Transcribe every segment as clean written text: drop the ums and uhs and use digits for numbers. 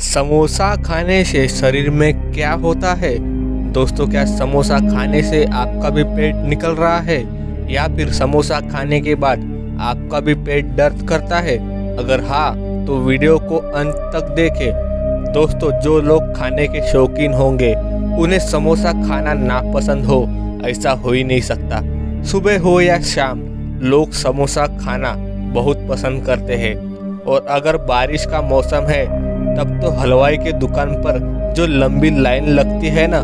समोसा खाने से शरीर में क्या होता है? दोस्तों, क्या समोसा खाने से आपका भी पेट निकल रहा है या फिर समोसा खाने के बाद आपका भी पेट दर्द करता है? अगर हाँ, तो वीडियो को अंत तक देखें। दोस्तों, जो लोग खाने के शौकीन होंगे उन्हें समोसा खाना नापसंद हो ऐसा हो ही नहीं सकता। सुबह हो या शाम, लोग समोसा खाना बहुत पसंद करते हैं। और अगर बारिश का मौसम है तब तो हलवाई के दुकान पर जो लंबी लाइन लगती है ना,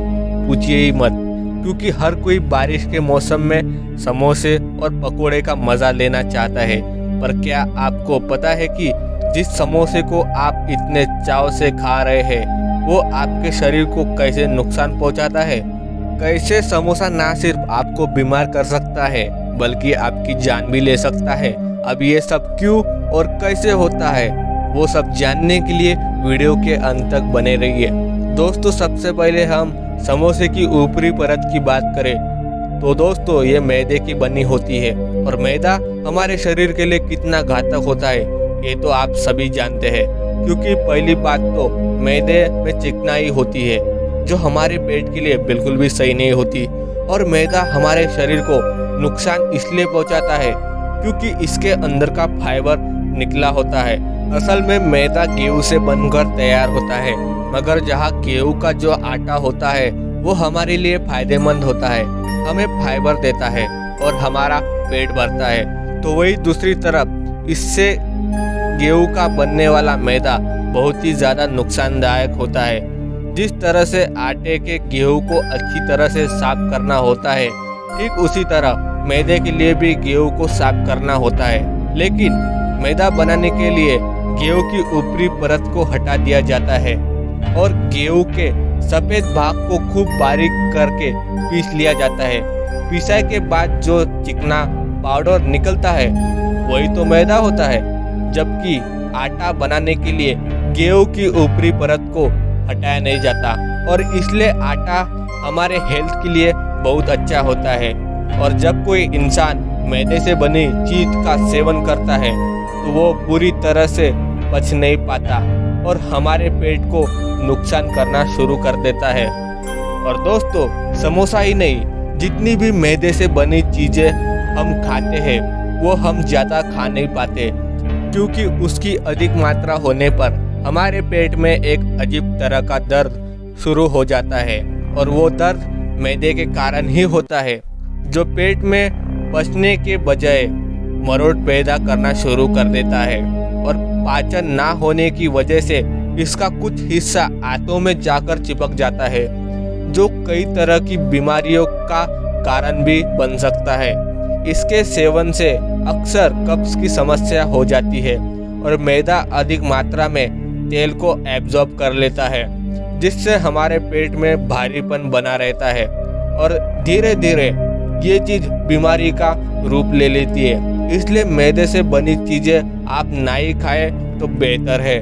पूछिए ही मत, क्योंकि हर कोई बारिश के मौसम में समोसे और पकोड़े का मज़ा लेना चाहता है। पर क्या आपको पता है कि जिस समोसे को आप इतने चाव से खा रहे हैं वो आपके शरीर को कैसे नुकसान पहुंचाता है? कैसे समोसा ना सिर्फ आपको बीमार कर सकता है बल्कि आपकी जान भी ले सकता है। अब ये सब क्यों और कैसे होता है, वो सब जानने के लिए वीडियो के अंत तक बने रहिए। दोस्तों, सबसे पहले हम समोसे की ऊपरी परत की बात करें तो दोस्तों, ये मैदे की बनी होती है। और मैदा हमारे शरीर के लिए कितना घातक होता है ये तो आप सभी जानते हैं, क्योंकि पहली बात तो मैदे में चिकनाई होती है जो हमारे पेट के लिए बिल्कुल भी सही नहीं होती। और मैदा हमारे शरीर को नुकसान इसलिए पहुंचाता है क्योंकि इसके अंदर का फाइबर निकला होता है। असल में मैदा गेहूं से बनकर तैयार होता है, मगर जहाँ गेहूं का जो आटा होता है वो हमारे लिए फायदेमंद होता है, हमें फाइबर देता है और हमारा पेट भरता है। तो वही दूसरी तरफ इससे गेहूं का बनने वाला मैदा बहुत ही ज़्यादा नुकसानदायक होता है। जिस तरह से आटे के गेहूं को अच्छी तरह से साफ करना होता है, ठीक उसी तरह मैदे के लिए भी गेहूं को साफ करना होता है। लेकिन मैदा बनाने के लिए गेहूं की ऊपरी परत को हटा दिया जाता है और गेहूं के सफ़ेद भाग को खूब बारीक करके पीस लिया जाता है। पिसाई के बाद जो चिकना पाउडर निकलता है वही तो मैदा होता है। जबकि आटा बनाने के लिए गेहूं की ऊपरी परत को हटाया नहीं जाता और इसलिए आटा हमारे हेल्थ के लिए बहुत अच्छा होता है। और जब कोई इंसान मैदे से बनी चीज़ का सेवन करता है तो वो पूरी तरह से पच नहीं पाता और हमारे पेट को नुकसान करना शुरू कर देता है। और दोस्तों, समोसा ही नहीं, जितनी भी मैदे से बनी चीज़ें हम खाते हैं वो हम ज़्यादा खा नहीं पाते, क्योंकि उसकी अधिक मात्रा होने पर हमारे पेट में एक अजीब तरह का दर्द शुरू हो जाता है। और वो दर्द मैदे के कारण ही होता है, जो पेट में पचने के बजाय मरोड़ पैदा करना शुरू कर देता है। और पाचन ना होने की वजह से इसका कुछ हिस्सा आंतों में जाकर चिपक जाता है, जो कई तरह की बीमारियों का कारण भी बन सकता है। इसके सेवन से अक्सर कब्ज की समस्या हो जाती है और मैदा अधिक मात्रा में तेल को एब्जॉर्ब कर लेता है, जिससे हमारे पेट में भारीपन बना रहता है और धीरे धीरे ये चीज़ बीमारी का रूप ले लेती है। इसलिए मैदे से बनी चीज़ें आप ना ही खाएं तो बेहतर है।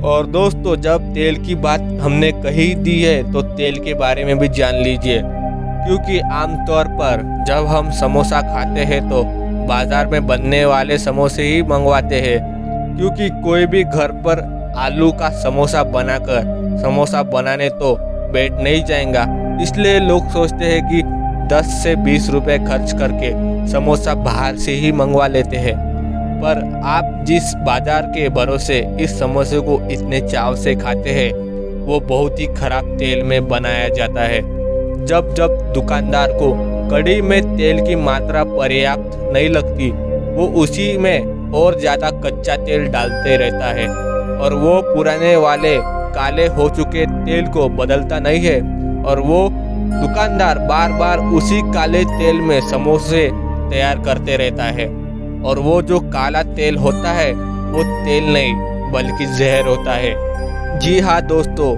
और दोस्तों, जब तेल की बात हमने कही दी है तो तेल के बारे में भी जान लीजिए, क्योंकि आमतौर पर जब हम समोसा खाते हैं तो बाज़ार में बनने वाले समोसे ही मंगवाते हैं, क्योंकि कोई भी घर पर आलू का समोसा बनाने तो बैठ नहीं जाएगा। इसलिए लोग सोचते हैं कि 10 से 20 रुपए खर्च करके समोसा बाहर से ही मंगवा लेते हैं। पर आप जिस बाजार के भरोसे इस समोसे को इतने चाव से खाते हैं वो बहुत ही खराब तेल में बनाया जाता है। जब जब दुकानदार को कढ़ी में तेल की मात्रा पर्याप्त नहीं लगती, वो उसी में और ज़्यादा कच्चा तेल डालते रहता है और वो पुराने वाले काले हो चुके तेल को बदलता नहीं है। और वो दुकानदार बार बार उसी काले तेल में समोसे तैयार करते रहता है। और वो जो काला तेल होता है वो तेल नहीं बल्कि जहर होता है। जी हाँ दोस्तों,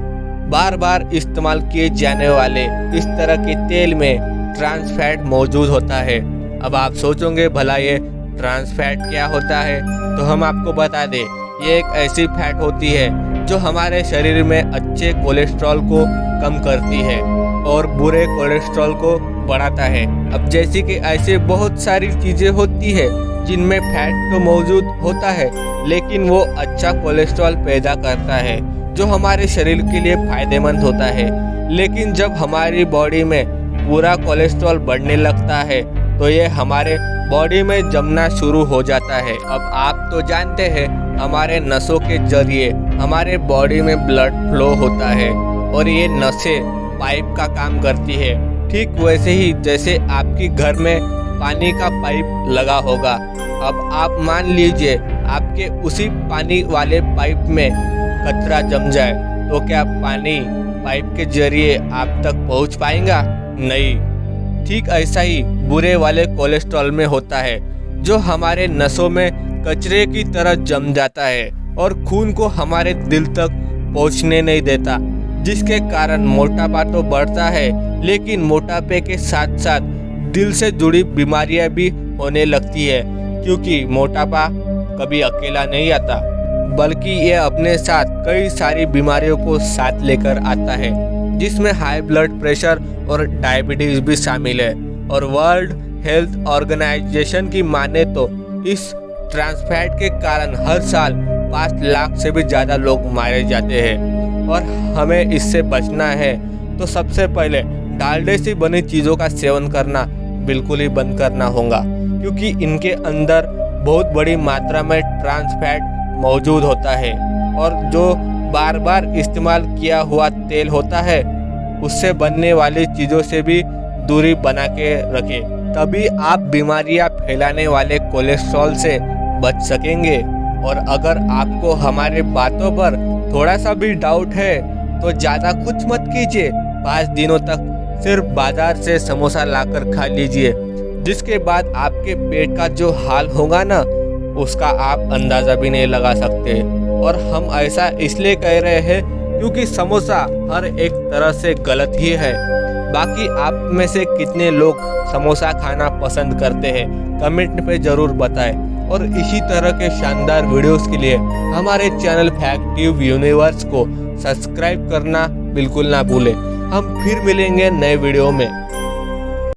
बार बार इस्तेमाल किए जाने वाले इस तरह के तेल में ट्रांस फैट मौजूद होता है। अब आप सोचोगे भला ये ट्रांस फैट क्या होता है, तो हम आपको बता दें, ये एक ऐसी फैट होती है जो हमारे शरीर में अच्छे कोलेस्ट्रॉल को कम करती है और बुरे कोलेस्ट्रॉल को बढ़ाता है। अब जैसे कि ऐसे बहुत सारी चीज़ें होती है जिनमें फैट तो मौजूद होता है लेकिन वो अच्छा कोलेस्ट्रॉल पैदा करता है, जो हमारे शरीर के लिए फायदेमंद होता है। लेकिन जब हमारी बॉडी में पूरा कोलेस्ट्रॉल बढ़ने लगता है तो ये हमारे बॉडी में जमना शुरू हो जाता है। अब आप तो जानते हैं हमारे नसों के जरिए हमारे बॉडी में ब्लड फ्लो होता है और ये नसें पाइप का काम करती है। ठीक वैसे ही जैसे आपकी घर में पानी का पाइप लगा होगा। अब आप मान लीजिए आपके उसी पानी वाले पाइप में कचरा जम जाए तो क्या पानी पाइप के जरिए आप तक पहुंच पाएगा? नहीं। ठीक ऐसा ही बुरे वाले कोलेस्ट्रॉल में होता है जो हमारे नसों में कचरे की तरह जम जाता है और खून को हमारे दिल तक पहुंचने नहीं देता, जिसके कारण मोटापा तो बढ़ता है लेकिन मोटापे के साथ साथ दिल से जुड़ी बीमारियां भी होने लगती है, क्योंकि मोटापा कभी अकेला नहीं आता बल्कि ये अपने साथ कई सारी बीमारियों को साथ लेकर आता है, जिसमें हाई ब्लड प्रेशर और डायबिटीज भी शामिल है। और वर्ल्ड हेल्थ ऑर्गेनाइजेशन की माने तो इस ट्रांस फैट के कारण हर साल 5 लाख से भी ज़्यादा लोग मारे जाते हैं। और हमें इससे बचना है तो सबसे पहले डालडे से बनी चीज़ों का सेवन करना बिल्कुल ही बंद करना होगा, क्योंकि इनके अंदर बहुत बड़ी मात्रा में ट्रांस फैट मौजूद होता है और जो बार बार इस्तेमाल किया हुआ तेल होता है उससे बनने वाली चीज़ों से भी दूरी बना के रखें, तभी आप बीमारियां फैलाने वाले कोलेस्ट्रॉल से बच सकेंगे। और अगर आपको हमारे बातों पर थोड़ा सा भी डाउट है तो ज़्यादा कुछ मत कीजिए, 5 दिनों तक सिर्फ बाजार से समोसा लाकर खा लीजिए, जिसके बाद आपके पेट का जो हाल होगा ना उसका आप अंदाज़ा भी नहीं लगा सकते। और हम ऐसा इसलिए कह रहे हैं क्योंकि समोसा हर एक तरह से गलत ही है। बाकी आप में से कितने लोग समोसा खाना पसंद करते हैं कमेंट पे ज़रूर बताएं। और इसी तरह के शानदार वीडियोस के लिए हमारे चैनल फैक्ट ट्यूब यूनिवर्स को सब्सक्राइब करना बिल्कुल ना भूलें। हम फिर मिलेंगे नए वीडियो में।